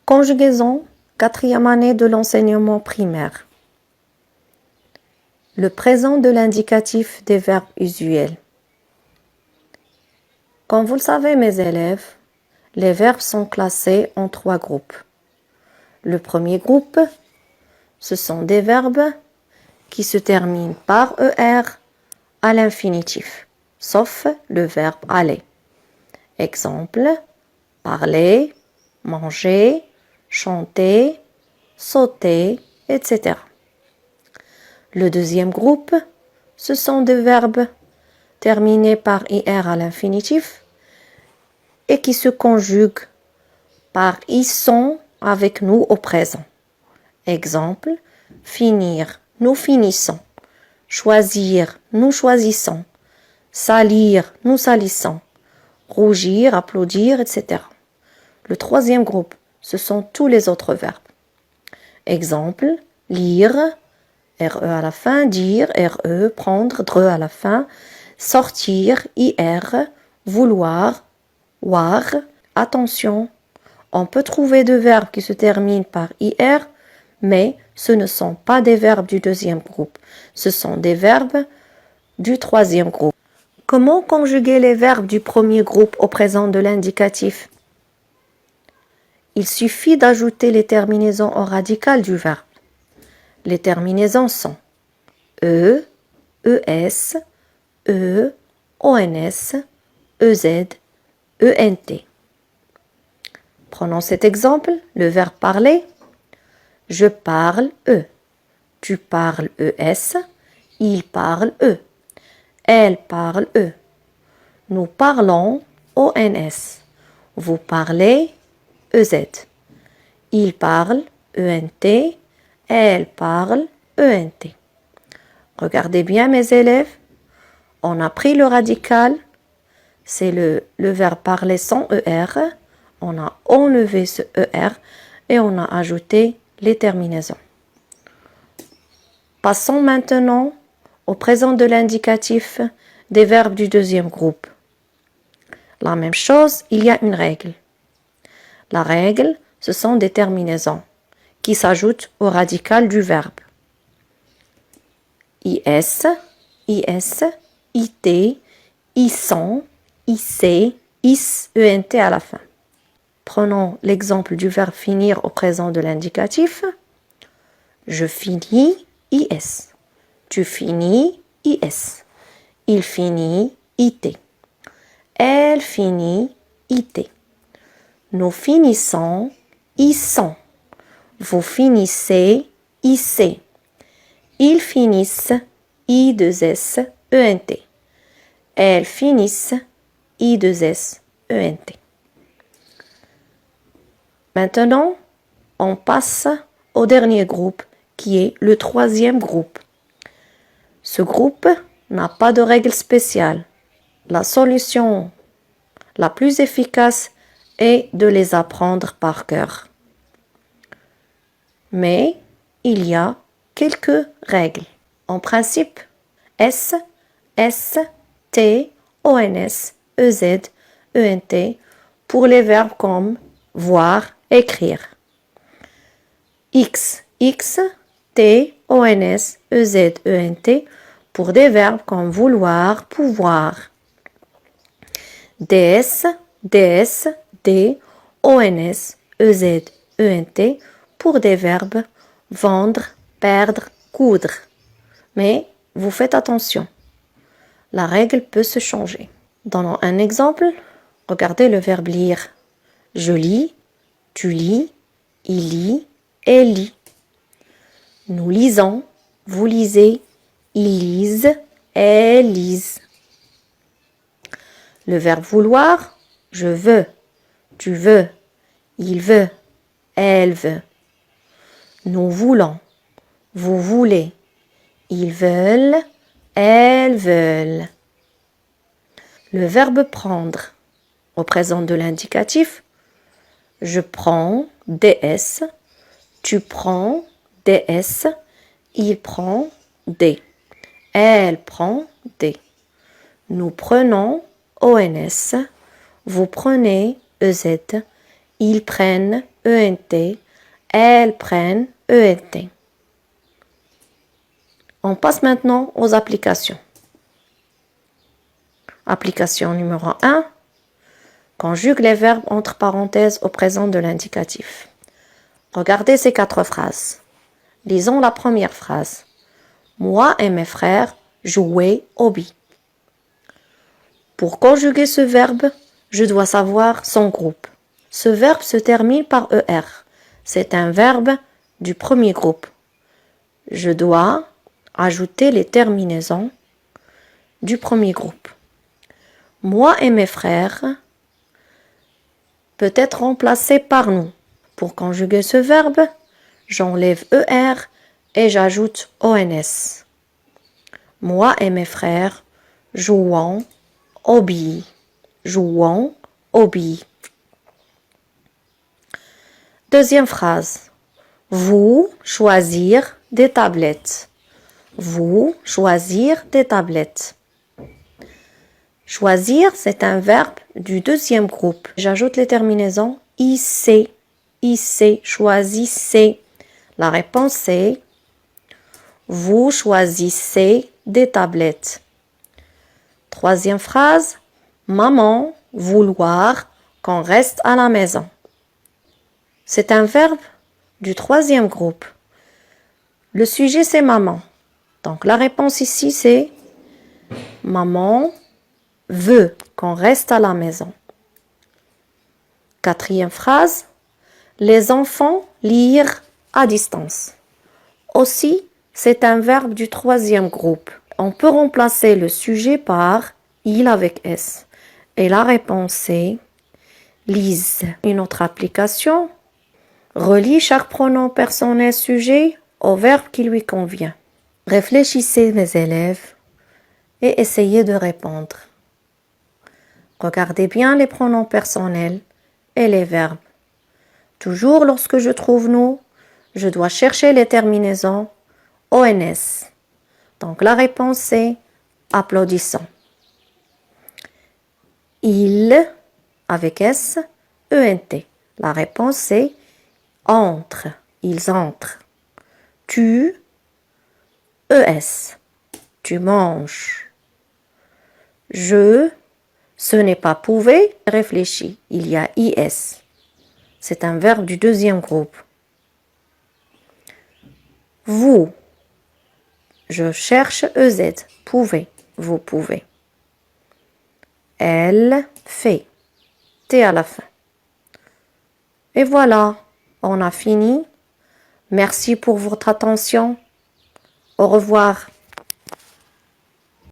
Conjugaison, quatrième année de l'enseignement primaire. Le présent de l'indicatif des verbes usuels. Comme vous le savez, mes élèves, les verbes sont classés en 3 groupes. Le premier groupe, ce sont des verbes qui se terminent par ER à l'infinitif, sauf le verbe aller. Exemple, parler, manger, chanter, sauter, etc. Le deuxième groupe, ce sont des verbes terminés par IR à l'infinitif et qui se conjuguent par ils sont avec nous au présent. Exemple, finir, nous finissons. Choisir, nous choisissons. Salir, nous salissons. Rougir, applaudir, etc. Le troisième groupe, ce sont tous les autres verbes. Exemple, lire, RE à la fin, dire, RE, prendre, DRE à la fin, sortir, IR, vouloir, voir, attention. On peut trouver deux verbes qui se terminent par IR, mais ce ne sont pas des verbes du deuxième groupe. Ce sont des verbes du troisième groupe. Comment conjuguer les verbes du premier groupe au présent de l'indicatif? Il suffit d'ajouter les terminaisons au radical du verbe. Les terminaisons sont E, ES, E, ONS, EZ, ENT. Prenons cet exemple, le verbe parler. Je parle E. Tu parles ES. Il parle E. Elle parle E. Nous parlons ONS. Vous parlez EZ. Il parle ENT. Elle parle ENT. Regardez bien mes élèves. On a pris le radical. C'est le verbe parler sans ER. On a enlevé ce ER et on a ajouté les terminaisons. Passons maintenant au présent de l'indicatif des verbes du deuxième groupe. La même chose, il y a une règle. La règle, ce sont des terminaisons qui s'ajoutent au radical du verbe. IS, IS, IT, ISON, IC, IS, ENT à la fin. Prenons l'exemple du verbe finir au présent de l'indicatif. Je finis, IS. Tu finis, IS. Il finit, IT. Elle finit, IT. Nous finissons, ils sont. Vous finissez, IC. Ils finissent, I2S, ENT. Elles finissent, I2S, ENT. Maintenant, on passe au dernier groupe, qui est le troisième groupe. Ce groupe n'a pas de règle spéciale. La solution la plus efficace est de les apprendre par cœur. Mais il y a quelques règles. En principe, S, S, T, ONS, EZ, ENT pour les verbes comme voir, écrire. X, X, T, ONS, EZ, ENT pour des verbes comme vouloir, pouvoir. DS, DS, D, ONS, EZ, ENT pour des verbes vendre, perdre, coudre. Mais vous faites attention, la règle peut se changer. Donnons un exemple, regardez le verbe lire. Je lis, tu lis, il lit, elle lit. Nous lisons, vous lisez, ils lisent, elles lisent. Le verbe vouloir, je veux, tu veux, il veut, elle veut. Nous voulons, vous voulez, ils veulent, elles veulent. Le verbe prendre, au présent de l'indicatif, je prends, DS, tu prends, DS, il prend, D, elle prend, D. Nous prenons, ONS, vous prenez, EZ, Ils prennent ENT. Elles prennent ENT. On passe maintenant aux applications. Application numéro 1. Conjugue les verbes entre parenthèses au présent de l'indicatif. Regardez ces 4 phrases. Lisons la première phrase. Moi et mes frères jouaient au billes. Pour conjuguer ce verbe, je dois savoir son groupe. Ce verbe se termine par ER. C'est un verbe du premier groupe. Je dois ajouter les terminaisons du premier groupe. Moi et mes frères peut être remplacé par nous. Pour conjuguer ce verbe, j'enlève ER et j'ajoute ONS. Moi et mes frères jouons au billes. Jouons au billes. Deuxième phrase. Vous choisir des tablettes. Vous choisir des tablettes. Choisir, c'est un verbe du deuxième groupe. J'ajoute les terminaisons IC. IC, choisissez. La réponse est vous choisissez des tablettes. Troisième phrase. Maman vouloir qu'on reste à la maison. C'est un verbe du troisième groupe. Le sujet, c'est maman. Donc, la réponse ici, c'est maman veut qu'on reste à la maison. Quatrième phrase. Les enfants lire à distance. Aussi, c'est un verbe du troisième groupe. On peut remplacer le sujet par il avec S. Et la réponse est lise. Une autre application. Relie chaque pronom personnel sujet au verbe qui lui convient. Réfléchissez, mes élèves, et essayez de répondre. Regardez bien les pronoms personnels et les verbes. Toujours lorsque je trouve nous, je dois chercher les terminaisons ONS. Donc la réponse est applaudissons. Il avec S, ENT. La réponse est entre. Ils entrent. Tu, ES. Tu manges. Je, ce n'est pas pouvez, réfléchis. Il y a IS. C'est un verbe du deuxième groupe. Vous, je cherche EZ. Pouvez, vous pouvez. Elle fait. T à la fin. Et voilà, on a fini. Merci pour votre attention. Au revoir.